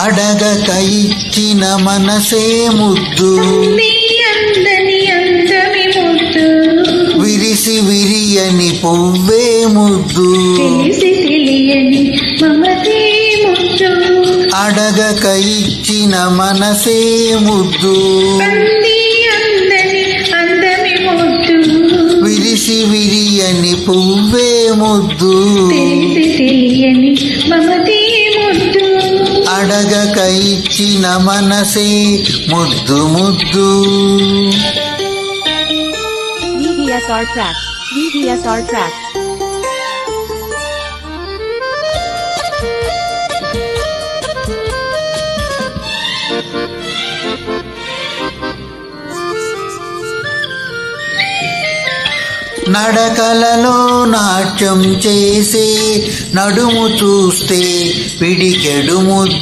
అడగక ఇచ్చిన మనసే ముద్దు, విరిసి విరియని పువ్వే ముద్దు, అడగక ఇచ్చిన మనసే ముద్దు, విరిసి విరియని పువ్వే ముద్దు, అడగక ఇచ్చిన మనసే ముద్దు ముద్దు. VVSR track. VVSR track. నడకలలో నాట్యం చేసే నడుము చూస్తే పిడికెడు ముద్దు.